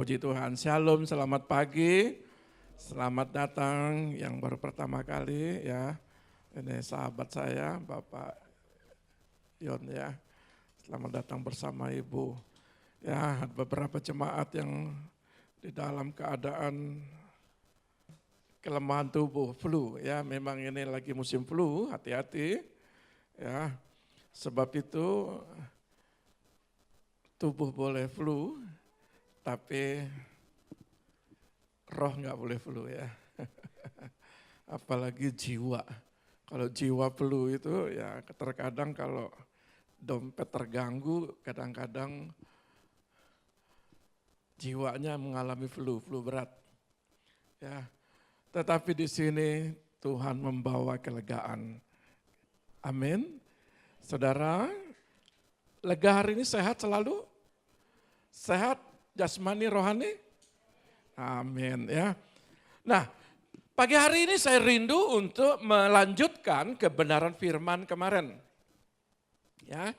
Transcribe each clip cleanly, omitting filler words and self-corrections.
Puji Tuhan. Shalom, selamat pagi. Selamat datang yang baru pertama kali ya. Ini sahabat saya, Bapak Yon ya. Selamat datang bersama Ibu. Ya, ada beberapa jemaat yang di dalam keadaan kelemahan tubuh, flu ya. Memang ini lagi musim flu, hati-hati ya. Sebab itu tubuh boleh flu, tapi roh nggak boleh flu ya. Apalagi jiwa. Kalau jiwa flu itu ya terkadang kalau dompet terganggu, kadang-kadang jiwanya mengalami flu berat. Ya. Tetapi di sini Tuhan membawa kelegaan. Amin. Saudara, lega hari ini sehat selalu? Sehat jasmani rohani? Amin ya. Nah, pagi hari ini saya rindu untuk melanjutkan kebenaran firman kemarin. Ya.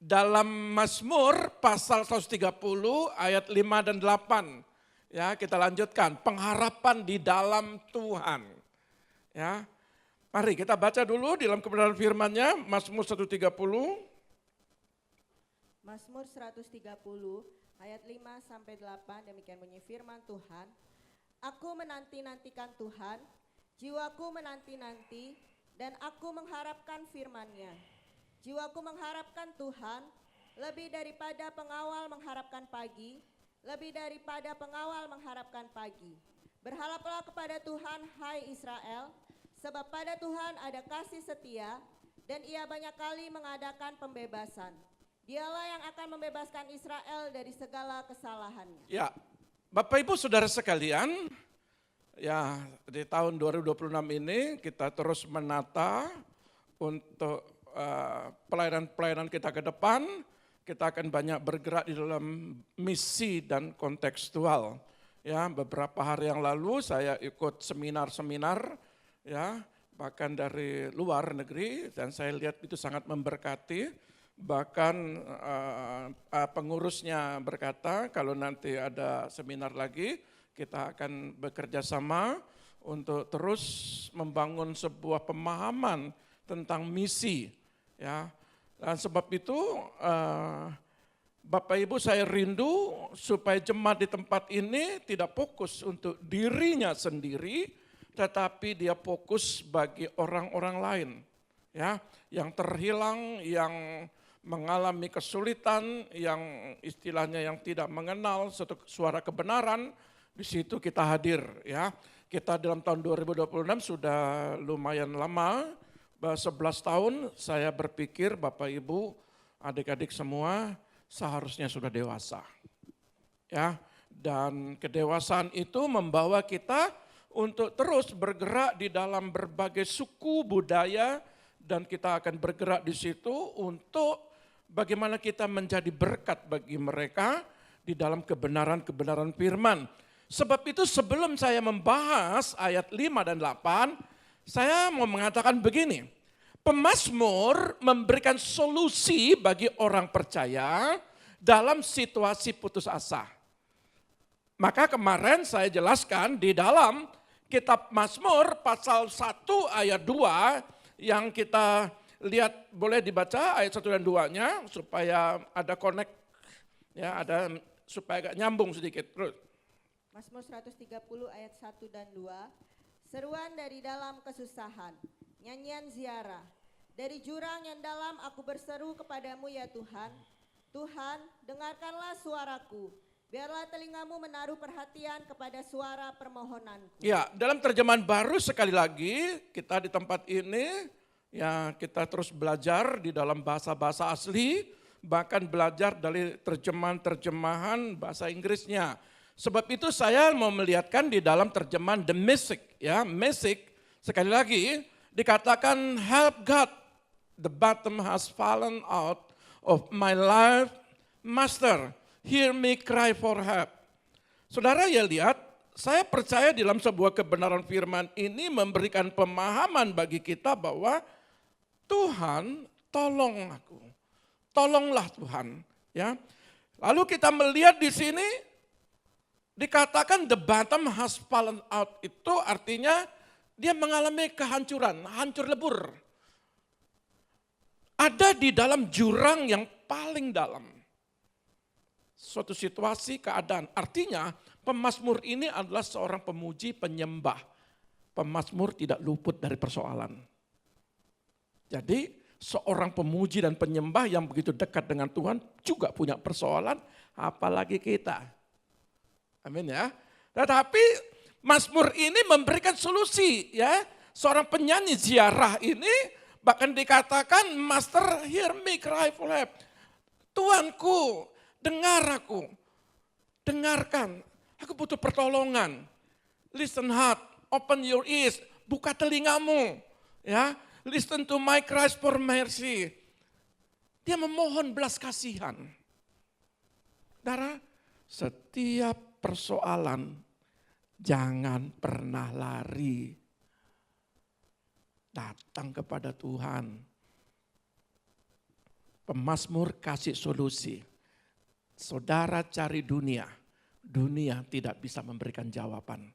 Dalam Mazmur pasal 130 ayat 5 dan 8. Ya, kita lanjutkan pengharapan di dalam Tuhan. Ya. Mari kita baca dulu di dalam kebenaran firman-Nya Mazmur 130. Mazmur 130 ayat 5 sampai 8, demikian bunyi firman Tuhan. Aku menanti-nantikan Tuhan, jiwaku menanti-nanti dan aku mengharapkan firman-Nya. Jiwaku mengharapkan Tuhan lebih daripada pengawal mengharapkan pagi, lebih daripada pengawal mengharapkan pagi. Berharaplah kepada Tuhan, hai Israel, sebab pada Tuhan ada kasih setia dan Ia banyak kali mengadakan pembebasan. Dialah yang akan membebaskan Israel dari segala kesalahannya. Ya, Bapak Ibu Saudara sekalian, ya di tahun 2026 ini kita terus menata untuk pelayanan-pelayanan kita ke depan. Kita akan banyak bergerak di dalam misi dan kontekstual. Ya, beberapa hari yang lalu saya ikut seminar-seminar, ya bahkan dari luar negeri, dan saya lihat itu sangat memberkati. Bahkan pengurusnya berkata kalau nanti ada seminar lagi kita akan bekerja sama untuk terus membangun sebuah pemahaman tentang misi. Ya. Dan sebab itu Bapak Ibu saya rindu supaya jemaat di tempat ini tidak fokus untuk dirinya sendiri, tetapi dia fokus bagi orang-orang lain. Ya, yang terhilang, yang mengalami kesulitan, yang istilahnya yang tidak mengenal satu suara kebenaran, di situ kita hadir ya. Kita dalam tahun 2026 sudah lumayan lama, 11 tahun saya berpikir Bapak Ibu, adik-adik semua seharusnya sudah dewasa. Ya, dan kedewasaan itu membawa kita untuk terus bergerak di dalam berbagai suku budaya, dan kita akan bergerak di situ untuk bagaimana kita menjadi berkat bagi mereka di dalam kebenaran-kebenaran firman. Sebab itu sebelum saya membahas ayat 5 dan 8, saya mau mengatakan begini. Pemazmur memberikan solusi bagi orang percaya dalam situasi putus asa. Maka kemarin saya jelaskan di dalam kitab Mazmur pasal 1 ayat 2 yang kita lihat, boleh dibaca ayat 1 dan 2-nya supaya ada connect, ya ada supaya agak nyambung sedikit. Terus. Mazmur 130 ayat 1 dan 2. Seruan dari dalam kesusahan, nyanyian ziarah. Dari jurang yang dalam aku berseru kepadamu ya Tuhan. Tuhan, dengarkanlah suaraku. Biarlah telingamu menaruh perhatian kepada suara permohonanku. Ya, dalam terjemahan baru sekali lagi kita di tempat ini ya kita terus belajar di dalam bahasa-bahasa asli, bahkan belajar dari terjemahan-terjemahan bahasa Inggrisnya. Sebab itu saya mau melihatkan di dalam terjemahan The Message, ya, Message sekali lagi dikatakan help God, the bottom has fallen out of my life, Master, hear me cry for help. Saudara ya lihat, saya percaya dalam sebuah kebenaran firman ini memberikan pemahaman bagi kita bahwa Tuhan tolong aku, tolonglah Tuhan. Ya, lalu kita melihat di sini Dikatakan the bottom has fallen out itu artinya dia mengalami kehancuran, hancur lebur. Ada di dalam jurang yang paling dalam. Suatu situasi, keadaan. Artinya pemazmur ini adalah seorang pemuji, penyembah. Pemazmur tidak luput dari persoalan. Jadi seorang pemuji dan penyembah yang begitu dekat dengan Tuhan juga punya persoalan, apalagi kita. Amin ya. Tetapi Mazmur ini memberikan solusi ya. Seorang penyanyi ziarah ini bahkan dikatakan, Master hear me cry for help. Tuanku, dengar aku. Dengarkan, aku butuh pertolongan. Listen heart, open your ears, buka telingamu. Ya, listen to my cries for mercy. Dia memohon belas kasihan. Saudara, setiap persoalan jangan pernah lari. Datang kepada Tuhan. Pemazmur kasih solusi. Saudara cari dunia, dunia tidak bisa memberikan jawaban.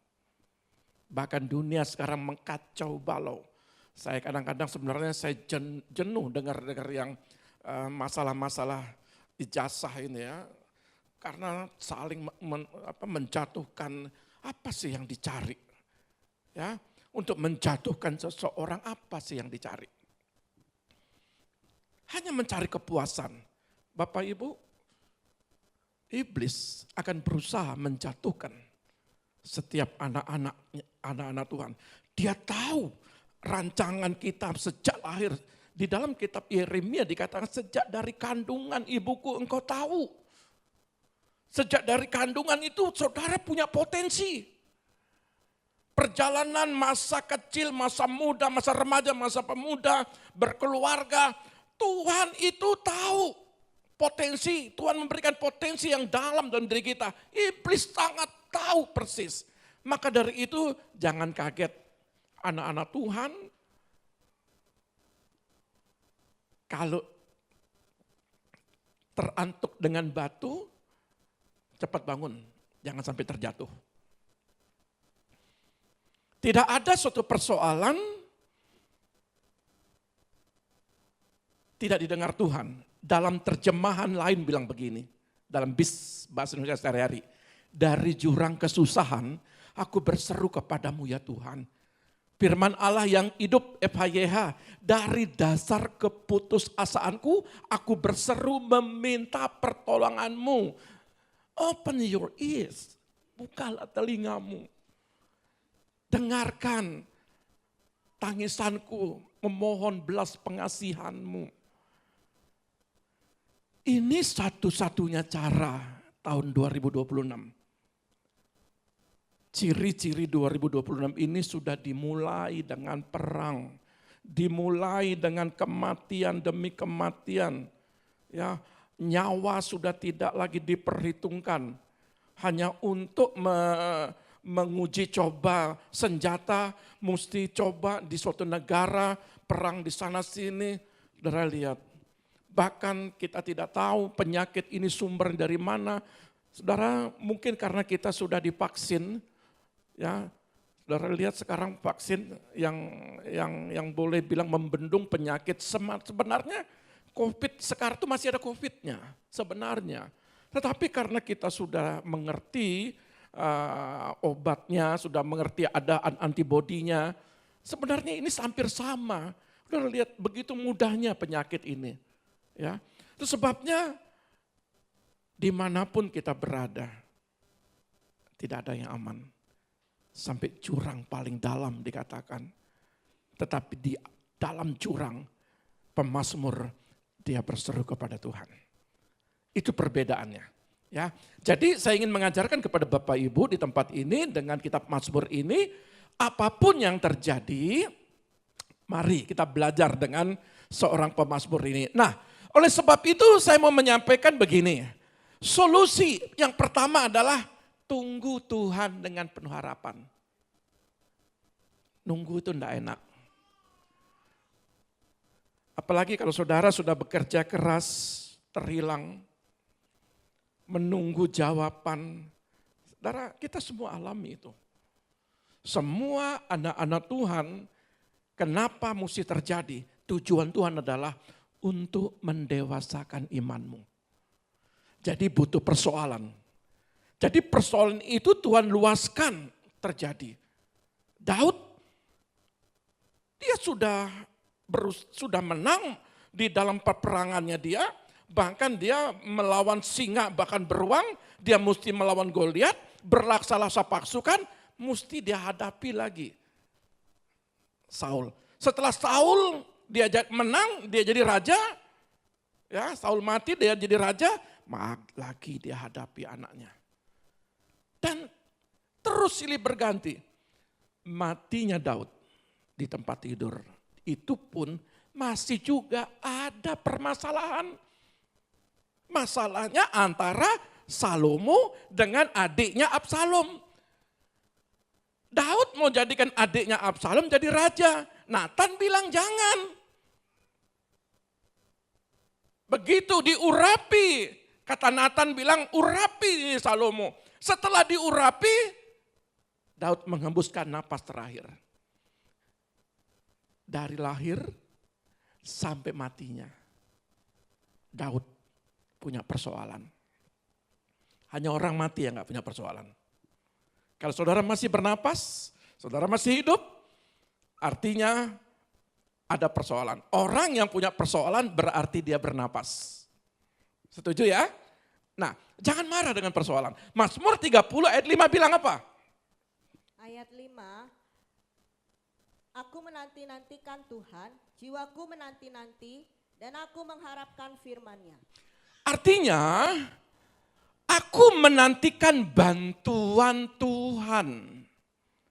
Bahkan dunia sekarang mengkacau balau. Saya kadang-kadang sebenarnya saya jenuh dengar yang masalah-masalah ijazah ini ya. Karena saling menjatuhkan, apa sih yang dicari? Ya, untuk menjatuhkan seseorang, apa sih yang dicari? Hanya mencari kepuasan. Bapak Ibu, iblis akan berusaha menjatuhkan setiap anak-anak Tuhan. Dia tahu rancangan kita sejak lahir. Di dalam kitab Yeremia dikatakan, sejak dari kandungan ibuku engkau tahu. Sejak dari kandungan itu saudara punya potensi. Perjalanan masa kecil, masa muda, masa remaja, masa pemuda, berkeluarga. Tuhan itu tahu potensi. Tuhan memberikan potensi yang dalam dalam diri kita. Iblis sangat tahu persis. Maka dari itu jangan kaget. Anak-anak Tuhan kalau terantuk dengan batu, cepat bangun, jangan sampai terjatuh. Tidak ada suatu persoalan tidak didengar Tuhan. Dalam terjemahan lain bilang begini, dalam bahasa Indonesia sehari-hari. Dari jurang kesusahan, aku berseru kepadamu ya Tuhan. Firman Allah yang hidup FHYH, dari dasar keputusasaanku, aku berseru meminta pertolonganmu. Open your ears, bukalah telingamu. Dengarkan tangisanku, memohon belas pengasihanmu. Ini satu-satunya cara tahun 2026. Ciri-ciri 2026 ini sudah dimulai dengan perang. Dimulai dengan kematian demi kematian. Ya, nyawa sudah tidak lagi diperhitungkan. Hanya untuk menguji coba senjata, mesti coba di suatu negara, perang di sana sini. Saudara lihat, bahkan kita tidak tahu penyakit ini sumber dari mana. Saudara, mungkin karena kita sudah divaksin, ya. Saudara lihat sekarang vaksin yang boleh bilang membendung penyakit, sebenarnya COVID sekarang itu masih ada COVID-nya sebenarnya. Tetapi karena kita sudah mengerti obatnya, sudah mengerti ada antibodinya, sebenarnya ini hampir sama. Sudah lihat begitu mudahnya penyakit ini. Ya, itu sebabnya dimanapun kita berada, tidak ada yang aman. Sampai jurang paling dalam dikatakan. Tetapi di dalam jurang, pemazmur dia berseru kepada Tuhan. Itu perbedaannya. Ya, jadi saya ingin mengajarkan kepada Bapak Ibu di tempat ini dengan kitab Mazmur ini, apapun yang terjadi, mari kita belajar dengan seorang pemazmur ini. Nah, oleh sebab itu saya mau menyampaikan begini. Solusi yang pertama adalah tunggu Tuhan dengan penuh harapan. Nunggu itu enggak enak. Apalagi kalau saudara sudah bekerja keras, terhilang, menunggu jawaban, Saudara, kita semua alami itu. Semua anak-anak Tuhan, kenapa mesti terjadi? Tujuan Tuhan adalah untuk mendewasakan imanmu. Jadi butuh persoalan. Jadi persoalan itu Tuhan luaskan terjadi. Daud, dia sudah menang di dalam peperangannya dia, bahkan dia melawan singa, bahkan beruang, dia mesti melawan Goliat, berlaksa-laksa pasukan, mesti dia hadapi lagi Saul. Setelah Saul dia menang, dia jadi raja, ya Saul mati, dia jadi raja, lagi dia hadapi anaknya. Dan terus silih berganti. Matinya Daud di tempat tidur, itu pun masih juga ada permasalahan. Masalahnya antara Salomo dengan adiknya Absalom. Daud mau jadikan adiknya Absalom jadi raja. Nathan bilang jangan. Begitu diurapi, kata Nathan bilang urapi Salomo. Setelah diurapi, Daud menghembuskan napas terakhir. Dari lahir sampai matinya, Daud punya persoalan. Hanya orang mati yang gak punya persoalan. Kalau saudara masih bernapas, saudara masih hidup, artinya ada persoalan. Orang yang punya persoalan berarti dia bernapas. Setuju ya? Nah, jangan marah dengan persoalan. Mazmur 30 ayat 5 bilang apa? Ayat 5, aku menanti-nantikan Tuhan, jiwaku menanti-nanti, dan aku mengharapkan firman-Nya. Artinya, aku menantikan bantuan Tuhan.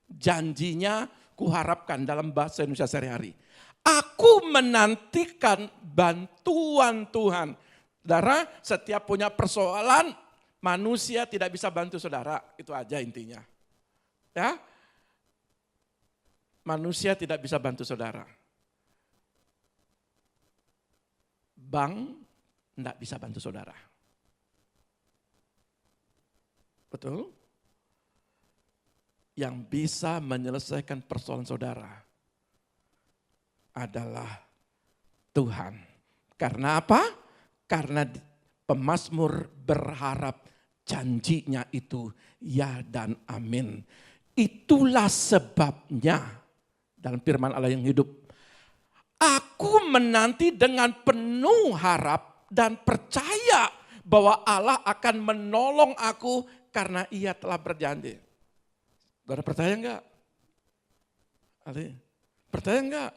Janjinya kuharapkan dalam bahasa Indonesia sehari-hari. Aku menantikan bantuan Tuhan. Saudara, setiap punya persoalan, manusia tidak bisa bantu saudara. Itu aja intinya. Ya, manusia tidak bisa bantu saudara. Bank tidak bisa bantu saudara. Betul? Yang bisa menyelesaikan persoalan saudara adalah Tuhan. Karena apa? Karena pemazmur berharap janjinya itu ya dan amin. Itulah sebabnya dalam firman Allah yang hidup. Aku menanti dengan penuh harap dan percaya bahwa Allah akan menolong aku karena Ia telah berjanji. Saudara percaya enggak? Ali, percaya enggak?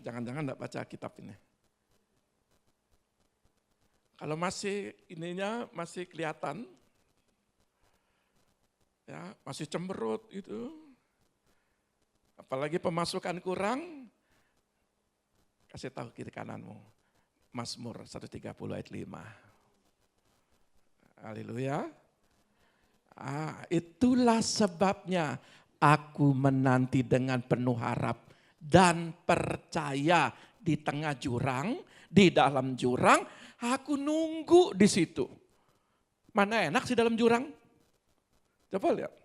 Jangan-jangan enggak baca kitab ini. Kalau masih ininya masih kelihatan, ya masih cemberut itu, apalagi pemasukan kurang, kasih tahu kiri kananmu. Mazmur 130 ayat 5. Haleluya. Itulah sebabnya aku menanti dengan penuh harap dan percaya di tengah jurang, di dalam jurang, aku nunggu di situ. Mana enak sih dalam jurang? Coba lihat.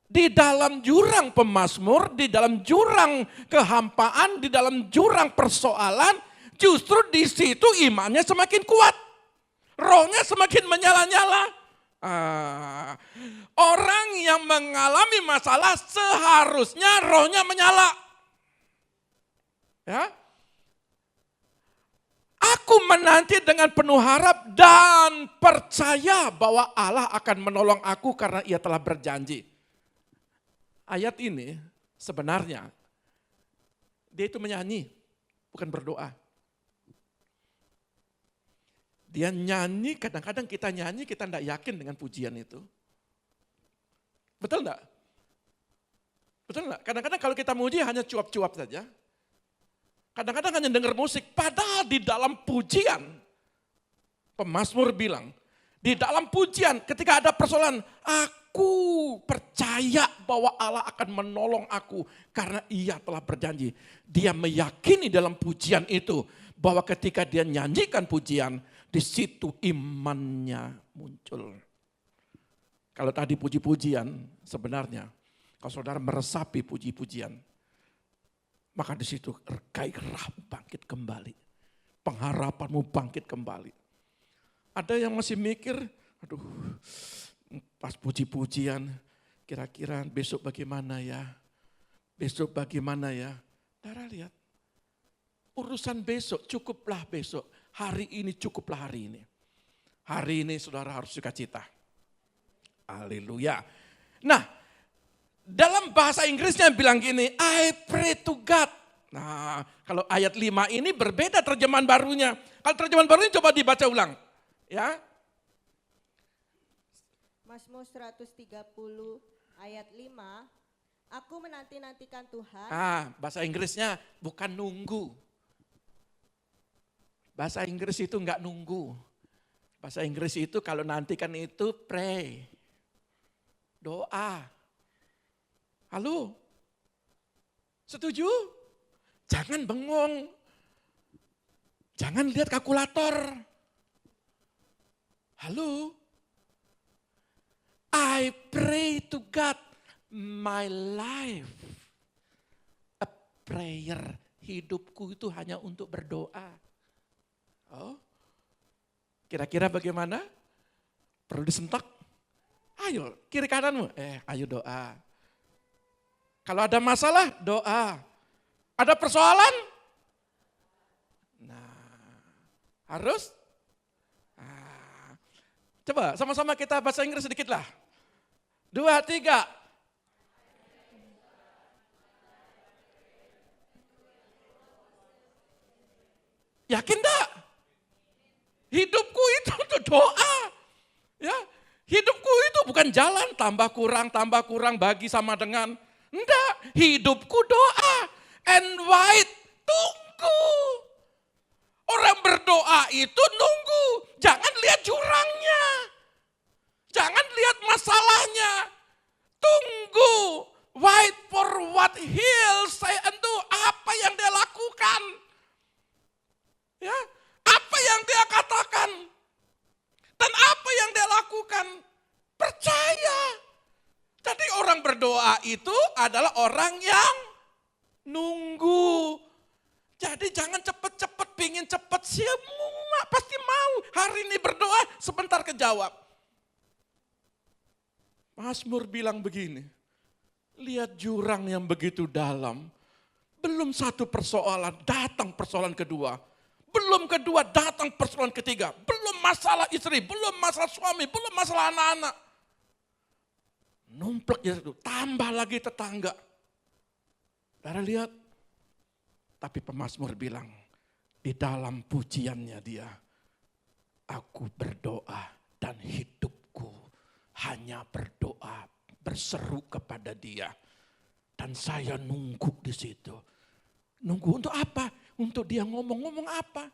Di dalam jurang pemazmur, di dalam jurang kehampaan, di dalam jurang persoalan, justru di situ imannya semakin kuat. Rohnya semakin menyala-nyala. Orang yang mengalami masalah seharusnya rohnya menyala. Ya. Aku menanti dengan penuh harap dan percaya bahwa Allah akan menolong aku karena Ia telah berjanji. Ayat ini sebenarnya dia itu menyanyi, bukan berdoa. Dia nyanyi, kadang-kadang kita nyanyi, kita tidak yakin dengan pujian itu. Betul enggak? Betul enggak? Kadang-kadang kalau kita muji hanya cuap-cuap saja. Kadang-kadang hanya dengar musik, padahal di dalam pujian, pemazmur bilang, di dalam pujian ketika ada persoalan, aku percaya bahwa Allah akan menolong aku karena Ia telah berjanji. Dia meyakini dalam pujian itu bahwa ketika dia nyanyikan pujian, di situ imannya muncul. Kalau tadi puji-pujian, sebenarnya kalau saudara meresapi puji-pujian, maka di situ gairahmu bangkit kembali. Pengharapanmu bangkit kembali. Ada yang masih mikir, aduh pas puji-pujian, kira-kira besok bagaimana ya? Besok bagaimana ya? Saudara lihat, urusan besok cukuplah besok. Hari ini cukuplah hari ini. Hari ini saudara harus sukacita. Haleluya. Nah, dalam bahasa Inggrisnya bilang gini, I pray to God. Nah, kalau ayat 5 ini berbeda terjemahan barunya. Kalau terjemahan barunya coba dibaca ulang. Ya. Mazmur 130 ayat 5. Aku menanti-nantikan Tuhan. Bahasa Inggrisnya bukan nunggu. Bahasa Inggris itu enggak nunggu. Bahasa Inggris itu kalau nantikan itu pray. Doa. Halo? Setuju? Jangan bengong. Jangan lihat kalkulator. Halo? I pray to God, my life. A prayer. Hidupku itu hanya untuk berdoa. Oh, kira-kira bagaimana? Perlu disentak? Ayo, kiri kananmu. Ayo doa. Kalau ada masalah, doa. Ada persoalan? Nah, harus? Coba sama-sama kita bahasa Inggris sedikit lah. 2, 3. Yakin enggak? Hidupku itu untuk doa. Ya, hidupku itu bukan jalan tambah kurang bagi sama dengan. Enggak, hidupku doa. And wait, tunggu. Orang berdoa itu nunggu. Jangan lihat jurangnya. Jangan lihat masalahnya. Tunggu. Wait for what he'll say and do. Apa yang dia lakukan. Ya, apa yang dia katakan. Dan apa yang dia lakukan. Percaya. Jadi orang berdoa itu adalah orang yang nunggu. Jadi jangan cepet-cepet, pingin cepet, semua pasti mau. Hari ini berdoa, sebentar kejawab. Mazmur bilang begini, lihat jurang yang begitu dalam. Belum satu persoalan, datang persoalan kedua. Belum kedua, datang persoalan ketiga. Belum masalah istri, belum masalah suami, belum masalah anak-anak. Numplek ya itu, tambah lagi tetangga. Saudara lihat, tapi pemazmur bilang, di dalam pujiannya dia, aku berdoa dan hidupku hanya berdoa, berseru kepada dia. Dan saya nunggu di situ. Nunggu untuk apa? Untuk dia ngomong-ngomong apa?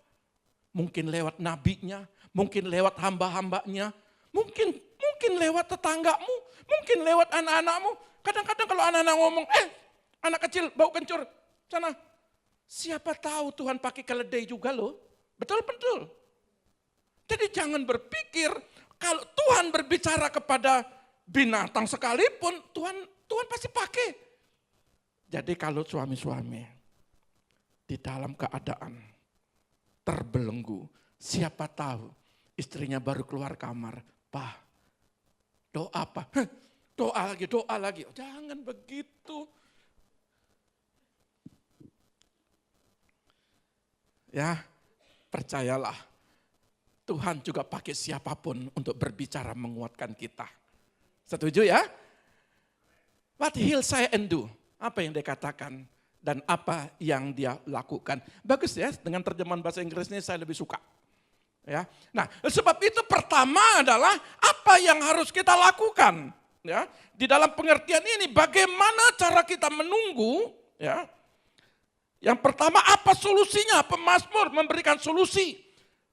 Mungkin lewat nabinya, mungkin lewat hamba-hambanya, mungkin lewat tetanggamu, mungkin lewat anak-anakmu. Kadang-kadang kalau anak-anak ngomong, anak kecil bau kencur, sana. Siapa tahu Tuhan pakai keledai juga loh. Betul-betul. Jadi jangan berpikir kalau Tuhan berbicara kepada binatang sekalipun, Tuhan pasti pakai. Jadi kalau suami-suami di dalam keadaan terbelenggu, siapa tahu istrinya baru keluar kamar, Pak, doa apa? Doa lagi. Jangan begitu. Ya, percayalah. Tuhan juga pakai siapapun untuk berbicara menguatkan kita. Setuju ya? What he'll say and do. Apa yang dia katakan dan apa yang dia lakukan. Bagus ya, dengan terjemahan bahasa Inggrisnya saya lebih suka. Ya. Nah, sebab itu pertama adalah apa yang harus kita lakukan. Ya. Di dalam pengertian ini bagaimana cara kita menunggu. Ya. Yang pertama apa solusinya? Pemazmur memberikan solusi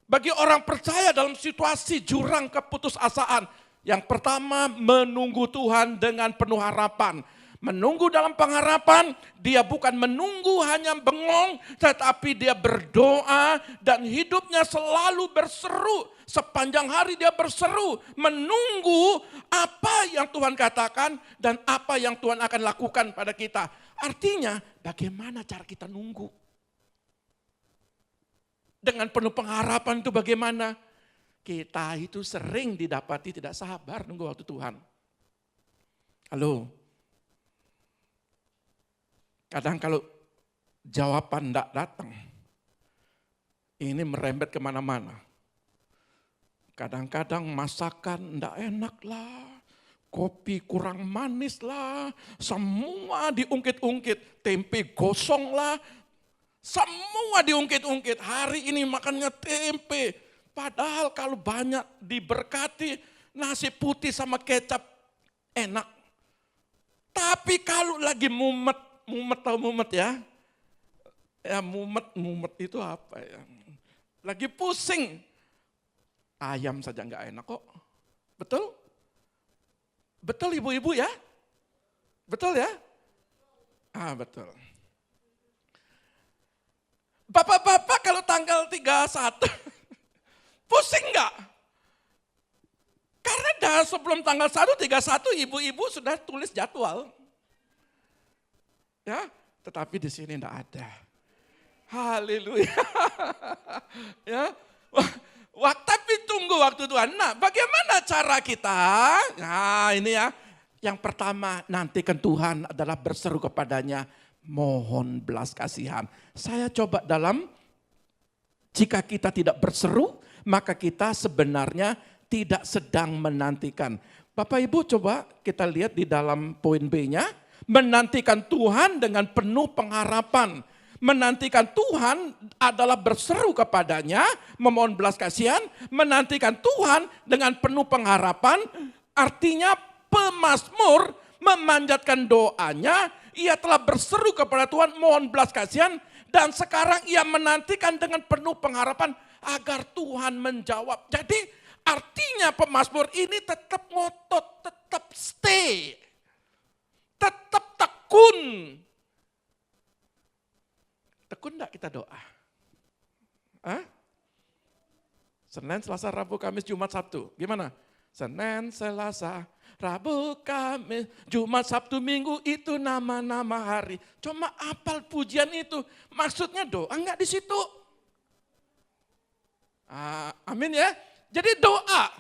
bagi orang percaya dalam situasi jurang keputusasaan. Yang pertama menunggu Tuhan dengan penuh harapan. Menunggu dalam pengharapan, dia bukan menunggu hanya bengong, tetapi dia berdoa dan hidupnya selalu berseru. Sepanjang hari dia berseru, menunggu apa yang Tuhan katakan dan apa yang Tuhan akan lakukan pada kita. Artinya, bagaimana cara kita nunggu? Dengan penuh pengharapan itu bagaimana? Kita itu sering didapati tidak sabar nunggu waktu Tuhan. Halo? Kadang kalau jawaban tidak datang, ini merembet kemana-mana. Kadang-kadang masakan tidak enak lah, kopi kurang manis lah, semua diungkit-ungkit, tempe gosong lah, semua diungkit-ungkit. Hari ini makannya tempe, padahal kalau banyak diberkati, nasi putih sama kecap enak. Tapi kalau lagi mumet tahu mumet ya? Ya mumet itu apa ya? Lagi pusing, ayam saja enggak enak kok. Betul? Betul ibu-ibu ya? Betul ya? Betul. Bapak-bapak kalau tanggal 31, pusing enggak? Karena dah sebelum tanggal 1, 31 ibu-ibu sudah tulis jadwal. Ya, tetapi di sini enggak ada. Haleluya. Ya. Tapi tunggu waktu Tuhan. Nah, bagaimana cara kita? Nah, ini ya. Yang pertama, nantikan Tuhan adalah berseru kepadanya, mohon belas kasihan. Saya coba jika kita tidak berseru, maka kita sebenarnya tidak sedang menantikan. Bapak Ibu coba kita lihat di dalam poin B-nya, menantikan Tuhan dengan penuh pengharapan. Menantikan Tuhan adalah berseru kepadanya, memohon belas kasihan. Menantikan Tuhan dengan penuh pengharapan, artinya pemazmur memanjatkan doanya, ia telah berseru kepada Tuhan, mohon belas kasihan. Dan sekarang ia menantikan dengan penuh pengharapan agar Tuhan menjawab. Jadi artinya pemazmur ini tetap ngotot, tetap stay, tetap tekun. Tekun enggak kita doa? Senin, Selasa, Rabu, Kamis, Jumat, Sabtu. Gimana? Senin, Selasa, Rabu, Kamis, Jumat, Sabtu, Minggu itu nama-nama hari. Cuma apal pujian itu. Maksudnya doa enggak di situ? Amin ya. Jadi doa.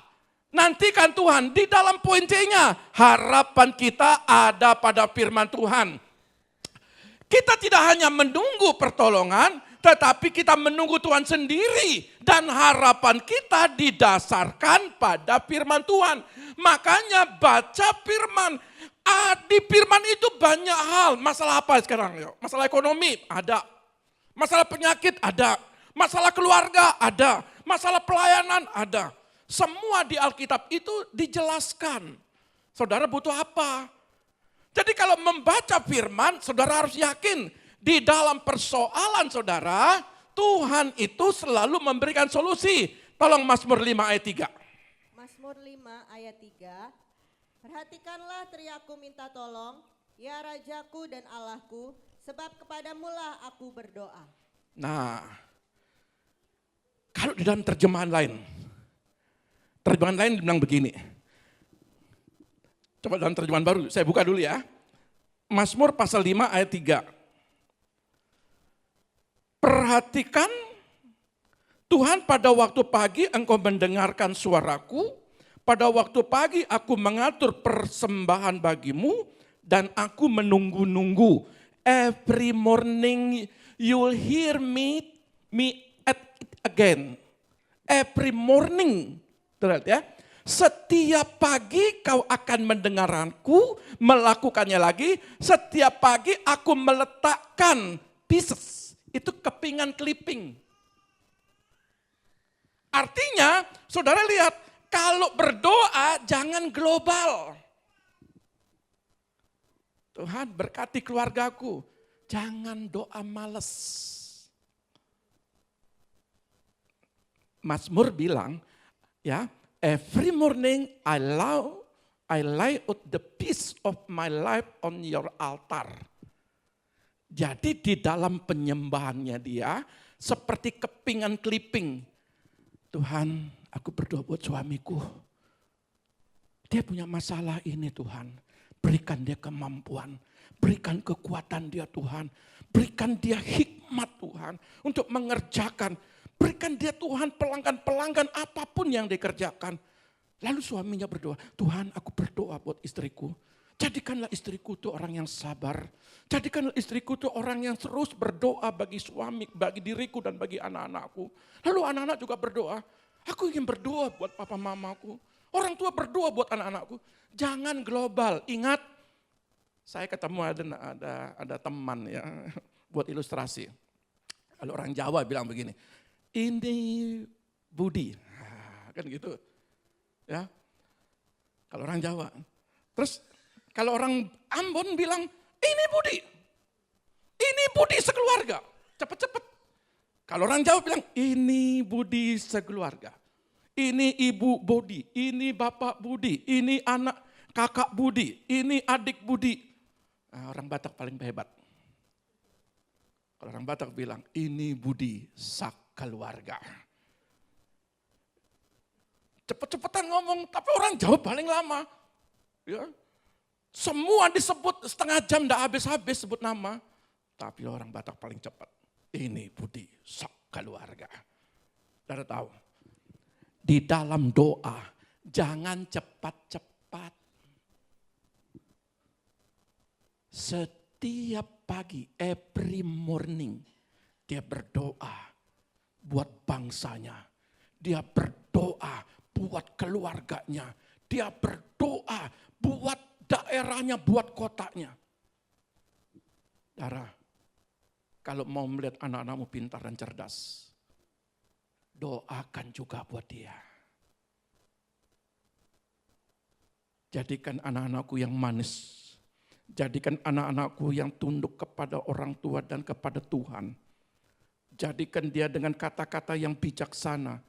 Nantikan Tuhan. Di dalam poin C-nya, harapan kita ada pada firman Tuhan. Kita tidak hanya menunggu pertolongan, tetapi kita menunggu Tuhan sendiri. Dan harapan kita didasarkan pada firman Tuhan. Makanya baca firman. Di firman itu banyak hal. Masalah apa sekarang? Masalah ekonomi ada. Masalah penyakit ada. Masalah keluarga ada. Masalah pelayanan ada. Semua di Alkitab itu dijelaskan. Saudara butuh apa? Jadi kalau membaca firman, saudara harus yakin di dalam persoalan saudara, Tuhan itu selalu memberikan solusi. Tolong Mazmur 5 ayat 3. Mazmur 5 ayat 3. Perhatikanlah teriakku minta tolong, ya Rajaku dan Allahku, sebab kepadamulah aku berdoa. Nah, kalau di dalam terjemahan lain bilang begini. Coba dalam terjemahan baru, saya buka dulu ya. Mazmur pasal 5 ayat 3. Perhatikan Tuhan, pada waktu pagi engkau mendengarkan suaraku, pada waktu pagi aku mengatur persembahan bagimu dan aku menunggu-nunggu. Every morning you will hear me at it again. Every morning. Terlihat ya. Setiap pagi kau akan mendengarkanku, melakukannya lagi. Setiap pagi aku meletakkan pieces. Itu kepingan clipping. Artinya, saudara lihat, kalau berdoa jangan global. Tuhan berkati keluargaku, jangan doa males. Mazmur bilang, ya, every morning I lay out the piece of my life on your altar. Jadi di dalam penyembahannya dia seperti kepingan clipping. Tuhan, aku berdoa buat suamiku. Dia punya masalah ini Tuhan. Berikan dia kemampuan. Berikan kekuatan dia Tuhan. Berikan dia hikmat Tuhan. Untuk mengerjakan. Berikan dia Tuhan pelanggan-pelanggan apapun yang dikerjakan. Lalu suaminya berdoa, Tuhan aku berdoa buat istriku. Jadikanlah istriku itu orang yang sabar. Jadikanlah istriku itu orang yang terus berdoa bagi suami, bagi diriku dan bagi anak-anakku. Lalu anak-anak juga berdoa, aku ingin berdoa buat papa mamaku. Orang tua berdoa buat anak-anakku. Jangan global, ingat. Saya ketemu ada teman ya, buat ilustrasi. Kalau orang Jawa bilang begini, ini Budi, kan gitu. Ya, kalau orang Jawa. Terus kalau orang Ambon bilang, ini Budi sekeluarga, cepet-cepet. Kalau orang Jawa bilang, ini Budi sekeluarga. Ini ibu Budi, ini bapak Budi, ini anak kakak Budi, ini adik Budi. Nah, orang Batak paling hebat. Kalau orang Batak bilang, ini Budi sakeluarga. Cepet-cepetan ngomong, tapi orang Jawa paling lama. Ya. Semua disebut setengah jam, tidak habis-habis sebut nama. Tapi orang Batak paling cepat. Ini Budi sakeluarga. Saudara tahu, di dalam doa jangan cepat-cepat. Setiap pagi, every morning, dia berdoa buat bangsanya. Dia berdoa buat keluarganya. Dia berdoa buat daerahnya, buat kotanya. Saudara, kalau mau melihat anak-anakmu pintar dan cerdas, doakan juga buat dia. Jadikan anak-anakku yang manis. Jadikan anak-anakku yang tunduk kepada orang tua dan kepada Tuhan. Jadikan dia dengan kata-kata yang bijaksana.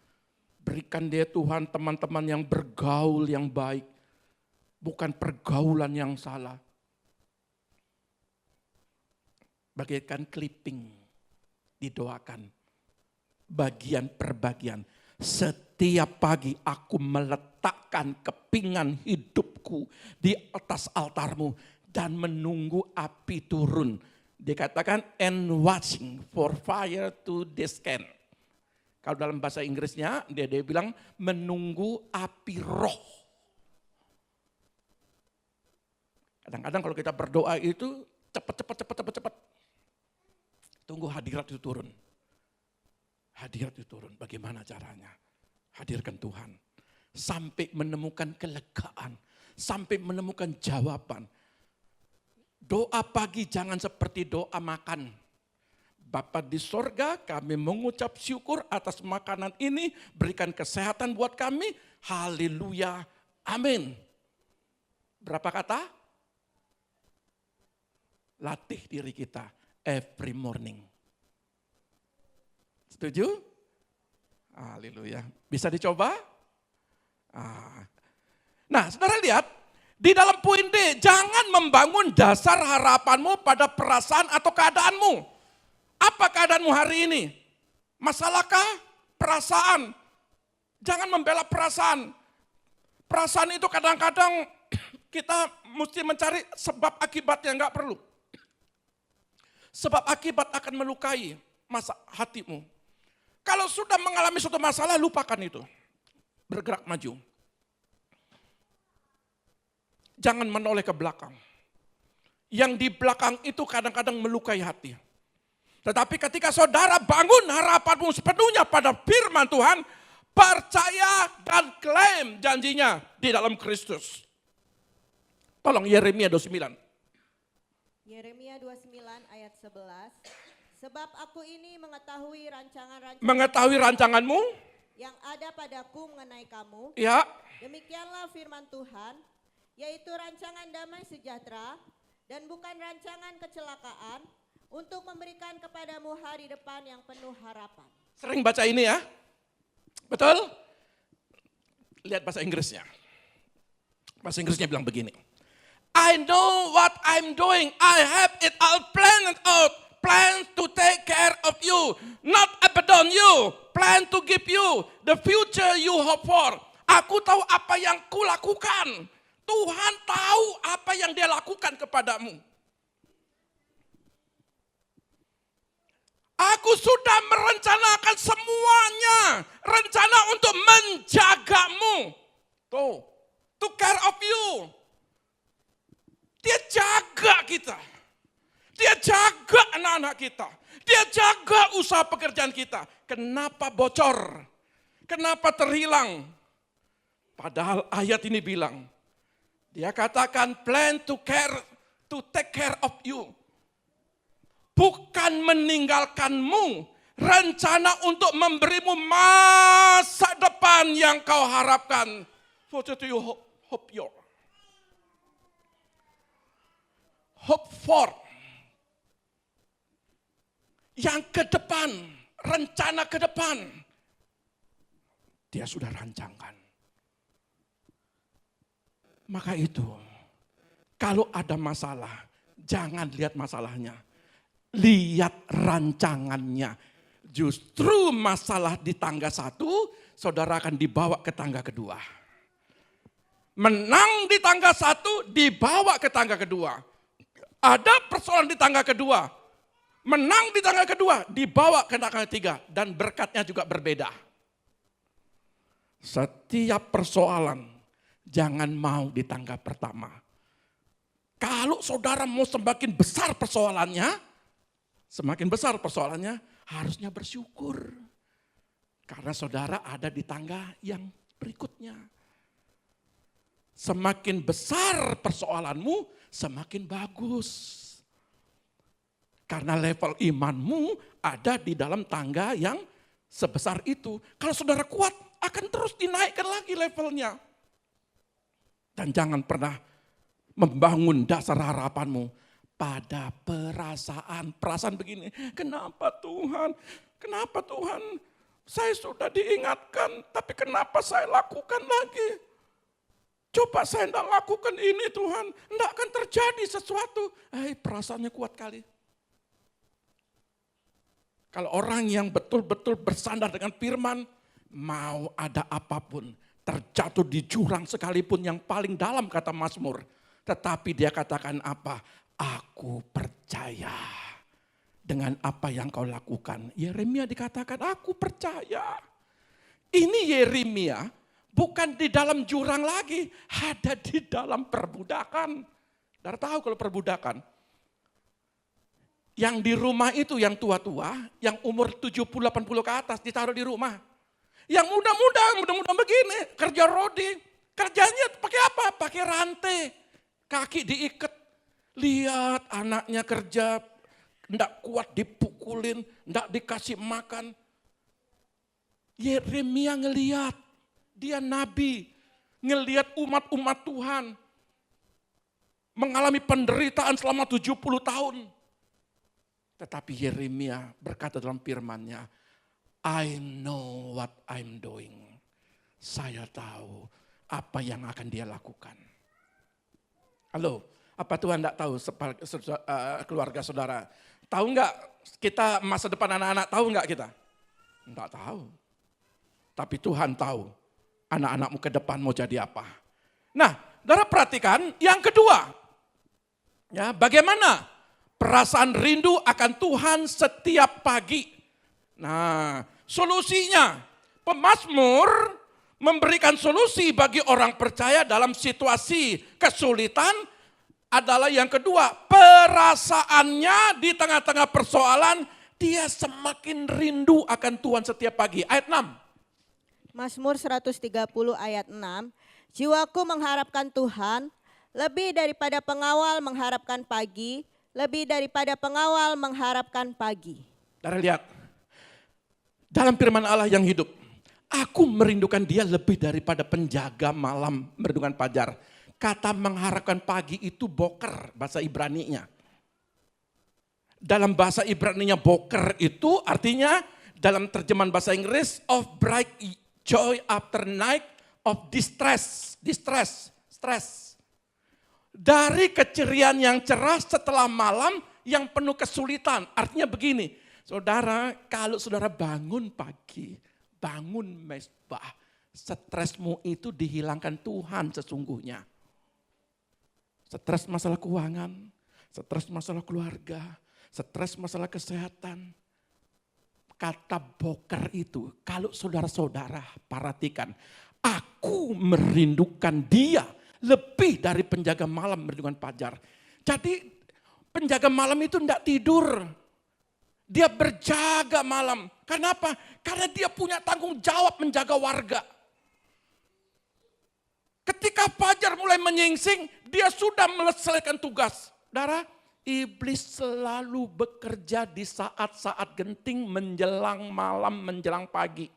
Berikan dia Tuhan teman-teman yang bergaul yang baik. Bukan pergaulan yang salah. Bagaikan clipping, didoakan. Bagian per bagian. Setiap pagi aku meletakkan kepingan hidupku di atas altarmu. Dan menunggu api turun. Dikatakan and watching for fire to descend. Kalau dalam bahasa Inggrisnya dia bilang menunggu api roh. Kadang-kadang kalau kita berdoa itu cepat. Tunggu hadirat itu turun. Hadirat itu turun. Bagaimana caranya? Hadirkan Tuhan. Sampai menemukan kelegaan. Sampai menemukan jawaban. Doa pagi jangan seperti doa makan. Bapa di sorga, kami mengucap syukur atas makanan ini. Berikan kesehatan buat kami. Haleluya. Amin. Berapa kata? Latih diri kita every morning. Setuju? Haleluya. Bisa dicoba? Nah, saudara lihat. Di dalam poin D, jangan membangun dasar harapanmu pada perasaan atau keadaanmu. Apa keadaanmu hari ini? Masalahkah? Perasaan. Jangan membela perasaan. Perasaan itu kadang-kadang kita mesti mencari sebab akibatnya, enggak perlu. Sebab akibat akan melukai hatimu. Kalau sudah mengalami suatu masalah, lupakan itu. Bergerak maju. Jangan menoleh ke belakang. Yang di belakang itu kadang-kadang melukai hati. Tetapi ketika saudara bangun harapanmu sepenuhnya pada firman Tuhan, percaya dan klaim janjinya di dalam Kristus. Tolong Yeremia 29. Yeremia 29 ayat 11. Sebab aku ini mengetahui rancanganmu yang ada padaku mengenai kamu. Ya. Demikianlah firman Tuhan, yaitu rancangan damai sejahtera dan bukan rancangan kecelakaan untuk memberikan kepadamu hari depan yang penuh harapan. Sering baca ini ya? Betul? Lihat bahasa Inggrisnya. Bahasa Inggrisnya bilang begini. I know what I'm doing. I have it all planned out. Plans to take care of you. Not abandon you. plan to give you the future you hope for. Aku tahu apa yang kulakukan. Tuhan tahu apa yang dia lakukan kepadamu. Aku sudah merencanakan semuanya. Rencana untuk menjagamu. Tuh, to care of you. Dia jaga kita. Dia jaga anak-anak kita. Dia jaga usaha pekerjaan kita. Kenapa bocor? Kenapa terhilang? Padahal ayat ini bilang, dia katakan plan to take care of you. Bukan meninggalkanmu, rencana untuk memberimu masa depan yang kau harapkan. What do you hope for? Yang ke depan, rencana ke depan. Dia sudah rancangkan. Maka itu, kalau ada masalah, jangan lihat masalahnya. Lihat rancangannya. Justru masalah di tangga 1, saudara akan dibawa ke tangga kedua. Menang di tangga 1, dibawa ke tangga kedua. Ada persoalan di tangga kedua. Menang di tangga kedua, dibawa ke tangga 3. Dan berkatnya juga berbeda. Setiap persoalan, jangan mau di tangga pertama. Kalau saudara mau semakin besar persoalannya, harusnya bersyukur. Karena saudara ada di tangga yang berikutnya. Semakin besar persoalanmu, semakin bagus. Karena level imanmu ada di dalam tangga yang sebesar itu. Kalau saudara kuat, akan terus dinaikkan lagi levelnya. Dan jangan pernah membangun dasar harapanmu pada perasaan begini. Kenapa Tuhan? Saya sudah diingatkan, tapi kenapa saya lakukan lagi? Coba saya tidak lakukan ini Tuhan, tidak akan terjadi sesuatu. Perasaannya kuat kali. Kalau orang yang betul-betul bersandar dengan firman, mau ada apapun, terjatuh di jurang sekalipun yang paling dalam kata Mazmur. Tetapi dia katakan apa? Aku percaya dengan apa yang kau lakukan. Yeremia dikatakan, aku percaya. Ini Yeremia bukan di dalam jurang lagi, ada di dalam perbudakan. Saudara tahu kalau perbudakan? Yang di rumah itu yang tua-tua, yang umur 70-80 ke atas ditaruh di rumah. Yang muda-muda begini, kerja rodi. Kerjanya pakai apa? Pakai rantai. Kaki diikat. Lihat anaknya kerja, enggak kuat dipukulin, enggak dikasih makan. Yeremia ngelihat, dia nabi, ngelihat umat-umat Tuhan mengalami penderitaan selama 70 tahun. Tetapi Yeremia berkata dalam firman-Nya, I know what I'm doing. Saya tahu apa yang akan dia lakukan. Halo. Apa Tuhan tidak tahu keluarga saudara? Tahu enggak kita masa depan anak-anak, tahu enggak kita? Enggak tahu. Tapi Tuhan tahu anak-anakmu ke depan mau jadi apa. Nah, saudara perhatikan yang kedua. Ya, bagaimana perasaan rindu akan Tuhan setiap pagi. Nah, solusinya pemazmur memberikan solusi bagi orang percaya dalam situasi kesulitan. Adalah yang kedua, perasaannya di tengah-tengah persoalan, dia semakin rindu akan Tuhan setiap pagi. Ayat 6. Mazmur 130 ayat 6. Jiwaku mengharapkan Tuhan, lebih daripada pengawal mengharapkan pagi, lebih daripada pengawal mengharapkan pagi. Saudara lihat, dalam firman Allah yang hidup, aku merindukan dia lebih daripada penjaga malam merindukan fajar. Kata mengharapkan pagi itu boker, bahasa Ibrani-nya. Dalam bahasa Ibrani-nya boker itu artinya dalam terjemahan bahasa Inggris of bright joy after night of distress. Stress. Dari keceriaan yang cerah setelah malam yang penuh kesulitan. Artinya begini, saudara, kalau saudara bangun pagi, bangun mezbah, stresmu itu dihilangkan Tuhan sesungguhnya. Stres masalah keuangan, stres masalah keluarga, stres masalah kesehatan. Kata Boker itu, kalau saudara-saudara perhatikan, aku merindukan dia lebih dari penjaga malam merindukan fajar. Jadi penjaga malam itu tidak tidur. Dia berjaga malam. Kenapa? Karena dia punya tanggung jawab menjaga warga. Ketika fajar mulai menyingsing, dia sudah menyelesaikan tugas. Saudara, iblis selalu bekerja di saat-saat genting menjelang malam, menjelang pagi.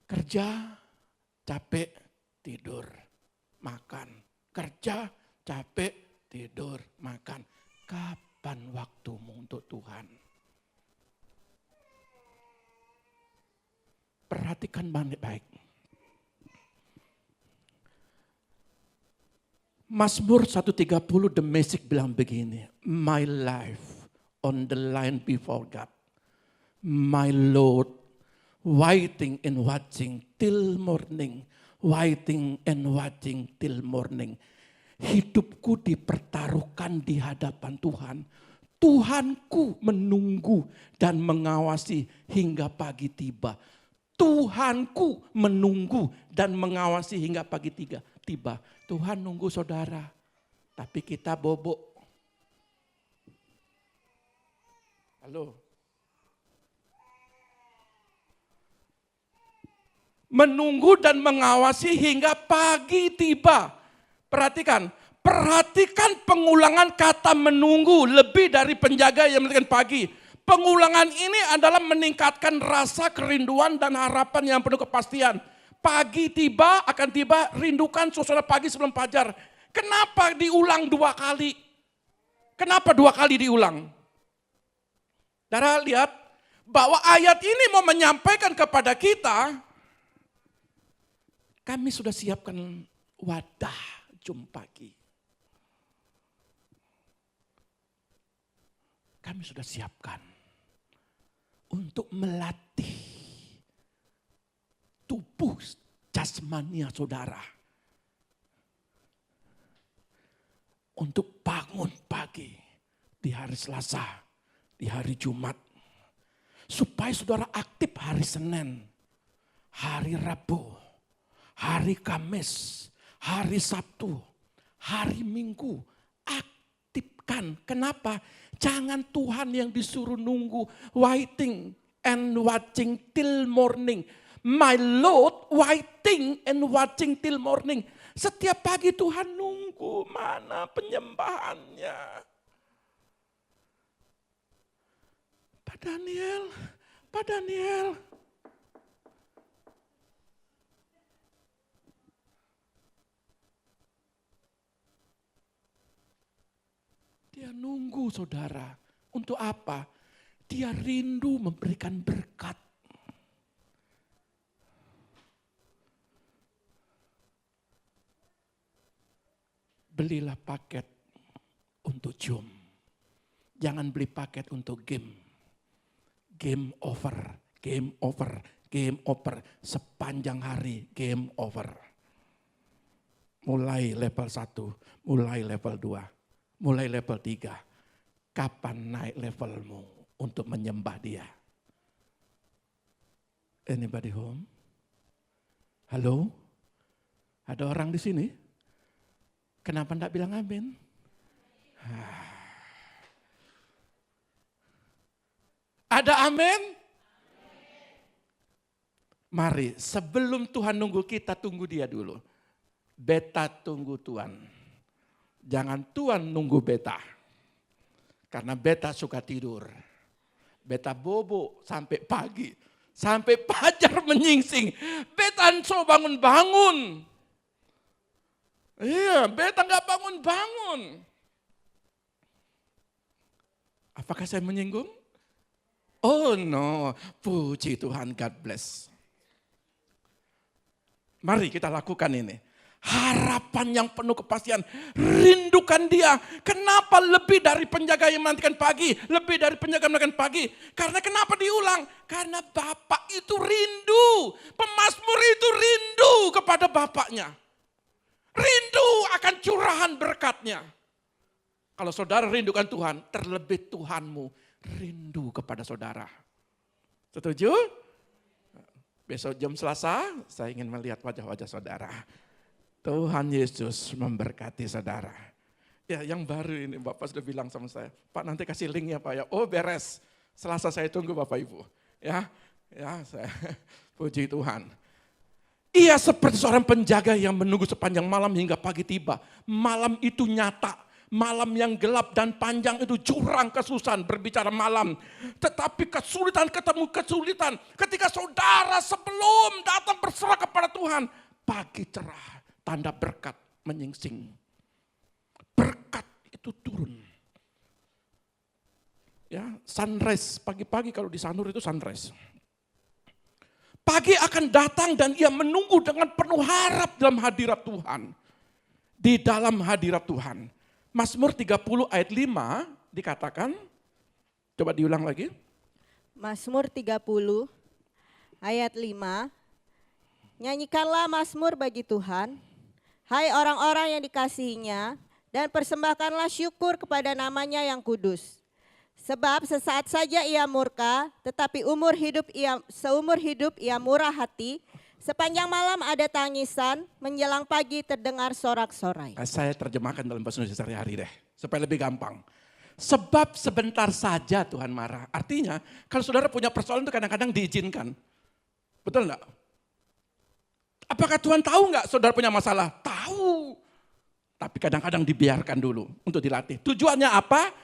Kerja, capek, tidur, makan. Kerja, capek, tidur, makan. Kapan waktumu untuk Tuhan? Perhatikan baik-baik. Mazmur 130 The Message bilang begini, my life on the line before God, my Lord waiting and watching till morning, waiting and watching till morning. Hidupku dipertaruhkan di hadapan Tuhan, Tuhanku menunggu dan mengawasi hingga pagi tiba. Tuhanku menunggu dan mengawasi hingga pagi tiba. Tuhan nunggu saudara, tapi kita bobok. Halo. Menunggu dan mengawasi hingga pagi tiba. Perhatikan pengulangan kata menunggu lebih dari penjaga yang menentukan pagi. Pengulangan ini adalah meningkatkan rasa kerinduan dan harapan yang penuh kepastian. Pagi tiba, akan tiba, rindukan suasana pagi sebelum fajar. Kenapa diulang 2 kali? Kenapa 2 kali diulang? Saudara lihat bahwa ayat ini mau menyampaikan kepada kita, kami sudah siapkan wadah jum pagi. Kami sudah siapkan untuk melatih tubuh jasmania saudara. Untuk bangun pagi di hari Selasa, di hari Jumat. Supaya saudara aktif hari Senin, hari Rabu, hari Kamis, hari Sabtu, hari Minggu. Aktifkan. Kenapa? Jangan Tuhan yang disuruh nunggu, waiting and watching till morning. My Lord waiting and watching till morning. Setiap pagi Tuhan nunggu, mana penyembahannya. Pak Daniel. Dia nunggu saudara. Untuk apa? Dia rindu memberikan berkat. Belilah paket untuk Zoom. Jangan beli paket untuk game. Game over. Sepanjang hari game over. Mulai level 1, mulai level 2, mulai level 3. Kapan naik levelmu untuk menyembah dia? Anybody home? Halo? Ada orang di sini? Kenapa enggak bilang amin? Ada amin? Mari sebelum Tuhan nunggu kita, tunggu dia dulu. Beta tunggu Tuhan. Jangan Tuhan nunggu beta. Karena beta suka tidur. Beta bobo sampai pagi. Sampai fajar menyingsing. Beta so bangun-bangun. Iya, beta nggak bangun-bangun. Apakah saya menyinggung? Oh no, puji Tuhan, God bless. Mari kita lakukan ini. Harapan yang penuh kepastian. Rindukan dia. Kenapa lebih dari penjaga yang menantikan pagi? Lebih dari penjaga yang menantikan pagi. Karena kenapa diulang? Karena Bapak itu rindu. Pemazmur itu rindu kepada Bapaknya. Rindu akan curahan berkatnya. Kalau saudara rindukan Tuhan, terlebih Tuhanmu rindu kepada saudara. Setuju? Besok jam Selasa, saya ingin melihat wajah-wajah saudara. Tuhan Yesus memberkati saudara. Ya, yang baru ini Bapak sudah bilang sama saya, Pak nanti kasih link ya Pak ya. Oh beres, Selasa saya tunggu Bapak Ibu. Ya, saya puji Tuhan. Ia seperti seorang penjaga yang menunggu sepanjang malam hingga pagi tiba. Malam itu nyata, malam yang gelap dan panjang itu jurang kesusahan berbicara malam. Tetapi kesulitan ketemu kesulitan ketika saudara sebelum datang berserah kepada Tuhan. Pagi cerah. Tanda berkat menyingsing. Berkat itu turun. Ya, sunrise pagi-pagi kalau di Sanur itu sunrise. Pagi akan datang dan ia menunggu dengan penuh harap dalam hadirat Tuhan. Di dalam hadirat Tuhan. Mazmur 30 ayat 5 dikatakan, coba diulang lagi. Mazmur 30 ayat 5. Nyanyikanlah mazmur bagi Tuhan, hai orang-orang yang dikasihinya, dan persembahkanlah syukur kepada namanya yang kudus. Sebab sesaat saja ia murka, tetapi seumur hidup ia murah hati. Sepanjang malam ada tangisan, menjelang pagi terdengar sorak-sorai. Saya terjemahkan dalam bahasa Indonesia sehari-hari deh, supaya lebih gampang. Sebab sebentar saja Tuhan marah. Artinya, kalau saudara punya persoalan itu kadang-kadang diizinkan. Betul enggak? Apakah Tuhan tahu enggak saudara punya masalah? Tahu. Tapi kadang-kadang dibiarkan dulu untuk dilatih. Tujuannya apa?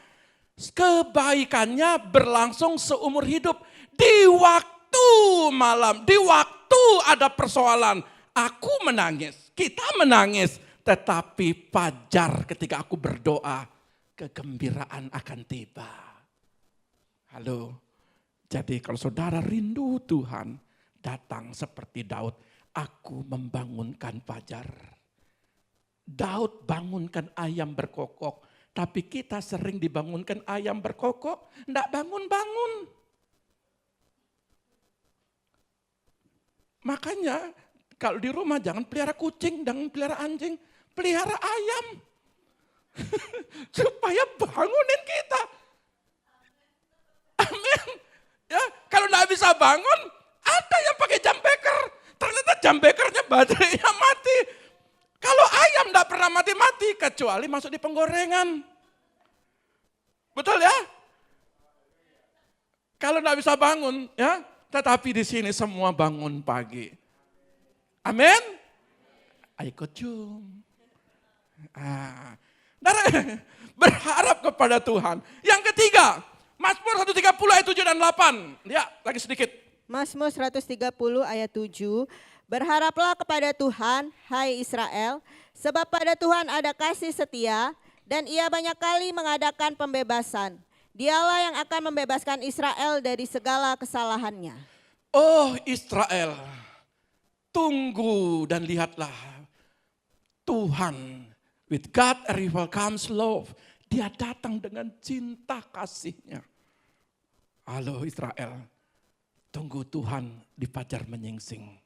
Kebaikannya berlangsung seumur hidup. Di waktu malam, di waktu ada persoalan. Aku menangis, kita menangis. Tetapi fajar ketika aku berdoa, kegembiraan akan tiba. Halo. Jadi kalau saudara rindu Tuhan, datang seperti Daud. Aku membangunkan fajar. Daud bangunkan ayam berkokok. Tapi kita sering dibangunkan ayam berkokok. Enggak bangun-bangun. Makanya kalau di rumah jangan pelihara kucing, jangan pelihara anjing. Pelihara ayam. Supaya bangunin kita. Amin. Ya, kalau enggak bisa bangun, ada yang pakai jam beker. Ternyata jam bekernya baterainya mati. Kalau ayam enggak pernah mati-mati kecuali masuk di penggorengan. Betul ya? Kalau enggak bisa bangun ya, tetapi di sini semua bangun pagi. Amin. Ayo ikut Zoom. Berharap kepada Tuhan. Yang ketiga, Mazmur 130 ayat 7 dan 8. Lihat lagi sedikit. Mazmur 130 ayat 7. Berharaplah kepada Tuhan, hai Israel, sebab pada Tuhan ada kasih setia, dan ia banyak kali mengadakan pembebasan. Dialah yang akan membebaskan Israel dari segala kesalahannya. Oh Israel, tunggu dan lihatlah. Tuhan, with God arrival comes love. Dia datang dengan cinta kasihnya. Halo Israel, tunggu Tuhan di fajar menyingsing.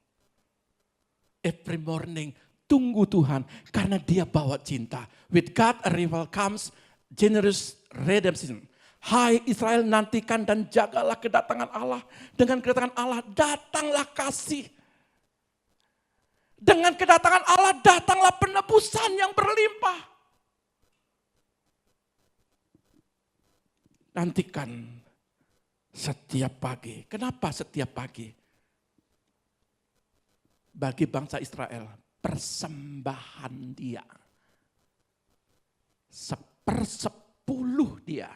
Every morning, tunggu Tuhan karena dia bawa cinta. With God arrival comes generous redemption. Hai Israel, nantikan dan jagalah kedatangan Allah. Dengan kedatangan Allah datanglah kasih. Dengan kedatangan Allah datanglah penebusan yang berlimpah. Nantikan setiap pagi. Kenapa setiap pagi? Bagi bangsa Israel, persembahan dia. 1/10 dia.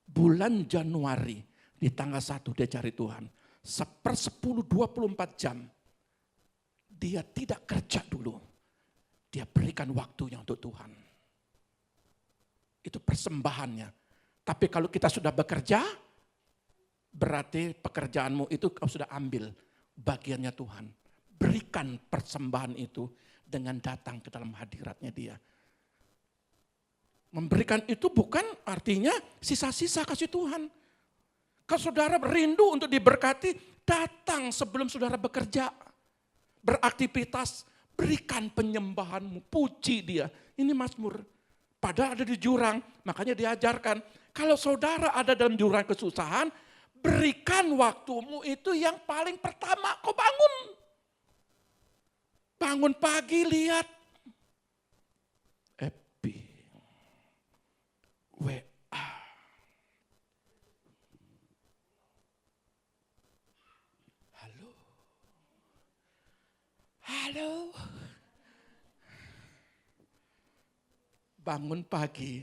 Bulan Januari di tanggal 1 dia cari Tuhan. 1/10 24 jam. Dia tidak kerja dulu. Dia berikan waktunya untuk Tuhan. Itu persembahannya. Tapi kalau kita sudah bekerja, berarti pekerjaanmu itu kau sudah ambil bagiannya Tuhan. Berikan persembahan itu dengan datang ke dalam hadiratnya dia. Memberikan itu bukan artinya sisa-sisa kasih Tuhan. Kalau saudara rindu untuk diberkati, datang sebelum saudara bekerja, beraktivitas, berikan penyembahanmu, puji dia. Ini Mazmur. Padahal ada di jurang, makanya diajarkan. Kalau saudara ada dalam jurang kesusahan, berikan waktumu itu yang paling pertama kau bangun. Bangun pagi lihat. Epi. WA. Halo. Halo. Bangun pagi,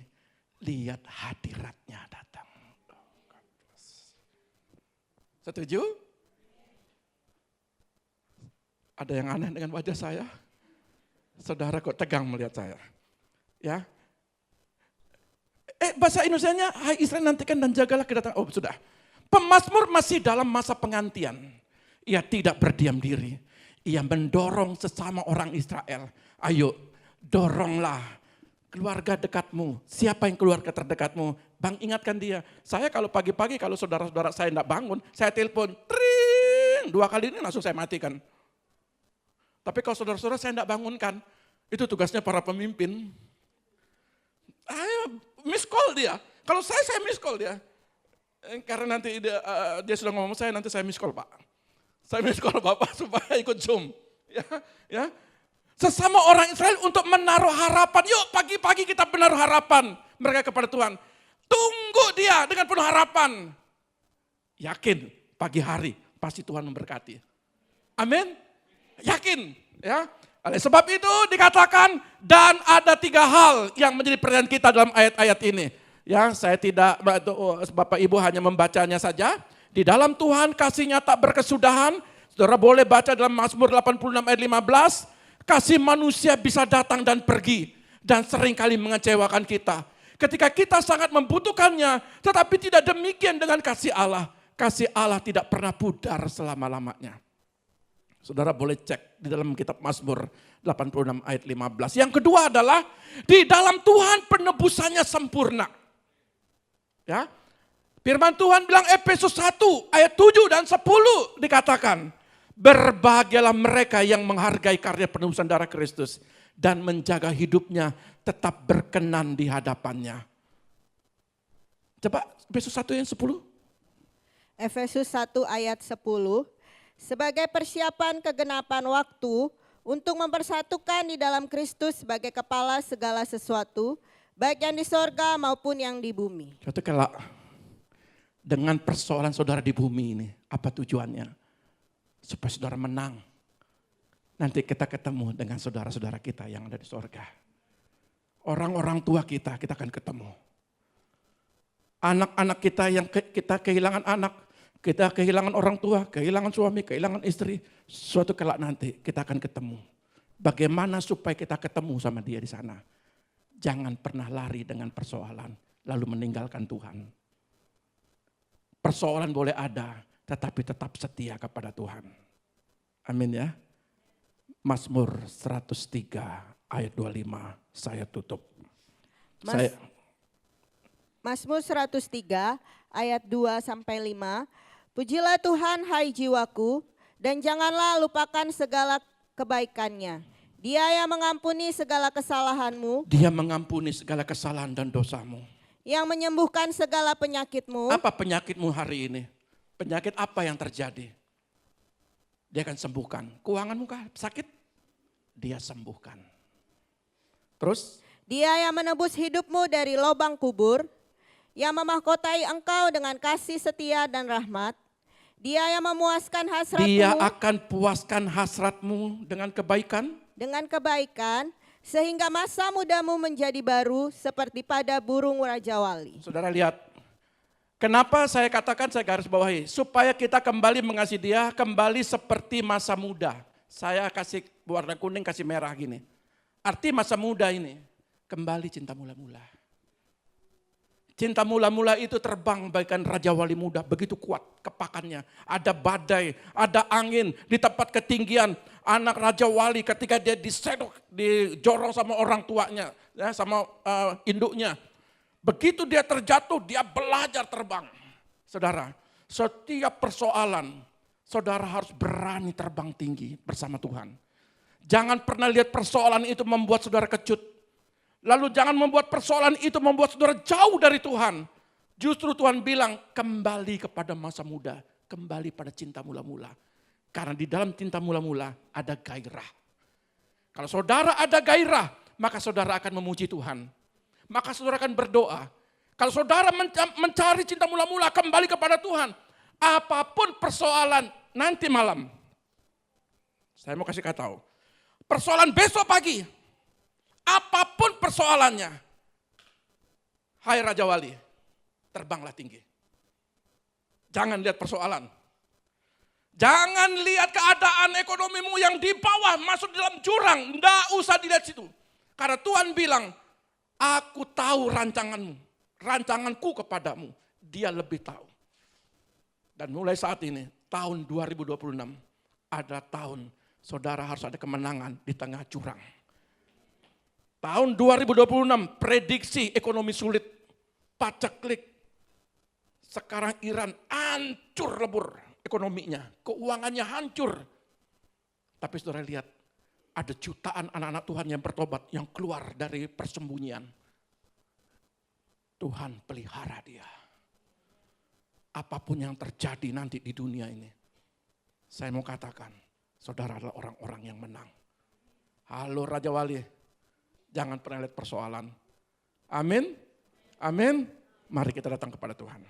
lihat hadiratnya datang. Setuju? Ada yang aneh dengan wajah saya? Saudara kok tegang melihat saya? Ya. Bahasa Indonesianya, hai Israel nantikan dan jagalah kedatangan. Oh sudah. Pemazmur masih dalam masa pengantian. Ia tidak berdiam diri. Ia mendorong sesama orang Israel. Ayo, doronglah keluarga dekatmu. Siapa yang keluarga terdekatmu? Bang ingatkan dia. Saya kalau pagi-pagi kalau saudara-saudara saya tidak bangun, saya telepon. Tring, 2 kali ini langsung saya matikan. Tapi kalau saudara-saudara saya tidak bangunkan, itu tugasnya para pemimpin. Ayo, miss call dia. Kalau saya miss call dia. Karena nanti dia sudah ngomong saya, nanti saya miss call Pak. Saya miss call Bapak supaya ikut Zoom. Ya. Sesama orang Israel untuk menaruh harapan. Yuk pagi-pagi kita menaruh harapan mereka kepada Tuhan. Tunggu dia dengan penuh harapan. Yakin pagi hari pasti Tuhan memberkati. Amin. Yakin. Ya. Oleh sebab itu dikatakan dan ada 3 hal yang menjadi perhatian kita dalam ayat-ayat ini. Ya, saya tidak, Bapak Ibu hanya membacanya saja. Di dalam Tuhan kasihnya tak berkesudahan. Saudara boleh baca dalam Mazmur 86 ayat 15. Kasih manusia bisa datang dan pergi. Dan seringkali mengecewakan kita. Ketika kita sangat membutuhkannya. Tetapi tidak demikian dengan kasih Allah. Kasih Allah tidak pernah pudar selama-lamanya. Saudara boleh cek di dalam kitab Mazmur 86 ayat 15. Yang kedua adalah di dalam Tuhan penebusannya sempurna. Ya. Firman Tuhan bilang Efesus 1 ayat 7 dan 10 dikatakan. Berbahagialah mereka yang menghargai karya penebusan darah Kristus. Dan menjaga hidupnya tetap berkenan di hadapannya. Coba Efesus 1 ayat 10. Efesus 1 ayat 10. Sebagai persiapan kegenapan waktu untuk mempersatukan di dalam Kristus sebagai kepala segala sesuatu, baik yang di sorga maupun yang di bumi. Suatu kelak dengan persoalan saudara di bumi ini, apa tujuannya? Supaya saudara menang. Nanti kita ketemu dengan saudara-saudara kita yang ada di sorga. Orang-orang tua kita akan ketemu. Anak-anak kita yang kita kehilangan anak, kita kehilangan orang tua, kehilangan suami, kehilangan istri. Suatu kelak nanti kita akan ketemu. Bagaimana supaya kita ketemu sama dia di sana? Jangan pernah lari dengan persoalan, lalu meninggalkan Tuhan. Persoalan boleh ada, tetapi tetap setia kepada Tuhan. Amin ya. Mazmur 103 ayat 25, saya tutup. Mazmur 103 ayat 2 sampai 5. Pujilah Tuhan hai jiwaku, dan janganlah lupakan segala kebaikannya. Dia yang mengampuni segala kesalahanmu. Dia mengampuni segala kesalahan dan dosamu. Yang menyembuhkan segala penyakitmu. Apa penyakitmu hari ini? Penyakit apa yang terjadi? Dia akan sembuhkan. Keuanganmu kah sakit? Dia sembuhkan. Terus? Dia yang menebus hidupmu dari lubang kubur. Yang memahkotai engkau dengan kasih setia dan rahmat. Dia yang memuaskan hasratmu. Dia akan puaskan hasratmu dengan kebaikan. Dengan kebaikan, sehingga masa mudamu menjadi baru seperti pada burung Raja Wali. Saudara lihat, kenapa saya katakan, saya garis bawahi, supaya kita kembali mengasihi dia, kembali seperti masa muda. Saya kasih warna kuning, kasih merah gini. Arti masa muda ini, kembali cinta mula-mula. Cinta mula-mula itu terbang bagaikan Raja Wali muda, begitu kuat kepakannya. Ada badai, ada angin di tempat ketinggian, anak Raja Wali ketika dia disedok, dijorong sama orang tuanya, ya, sama induknya. Begitu dia terjatuh, dia belajar terbang. Saudara, setiap persoalan, saudara harus berani terbang tinggi bersama Tuhan. Jangan pernah lihat persoalan itu membuat saudara kecut. Lalu jangan membuat persoalan itu membuat saudara jauh dari Tuhan. Justru Tuhan bilang, kembali kepada masa muda, kembali pada cinta mula-mula. Karena di dalam cinta mula-mula ada gairah. Kalau saudara ada gairah, maka saudara akan memuji Tuhan. Maka saudara akan berdoa. Kalau saudara mencari cinta mula-mula, kembali kepada Tuhan. Apapun persoalan nanti malam. Saya mau kasih tahu. Persoalan besok pagi. Apapun persoalannya. Hai Raja Wali, terbanglah tinggi. Jangan lihat persoalan. Jangan lihat keadaan ekonomimu yang di bawah masuk dalam jurang. Tidak usah dilihat situ. Karena Tuhan bilang, aku tahu rancanganmu. Rancanganku kepadamu. Dia lebih tahu. Dan mulai saat ini, tahun 2026 adalah tahun saudara harus ada kemenangan di tengah jurang. Tahun 2026 prediksi ekonomi sulit. Paceklik. Sekarang Iran hancur lebur ekonominya, keuangannya hancur. Tapi saudara lihat, ada jutaan anak-anak Tuhan yang bertobat, yang keluar dari persembunyian. Tuhan pelihara dia. Apapun yang terjadi nanti di dunia ini, saya mau katakan, saudara adalah orang-orang yang menang. Halo Raja Wali, jangan pernah lihat persoalan. Amin, amin. Mari kita datang kepada Tuhan.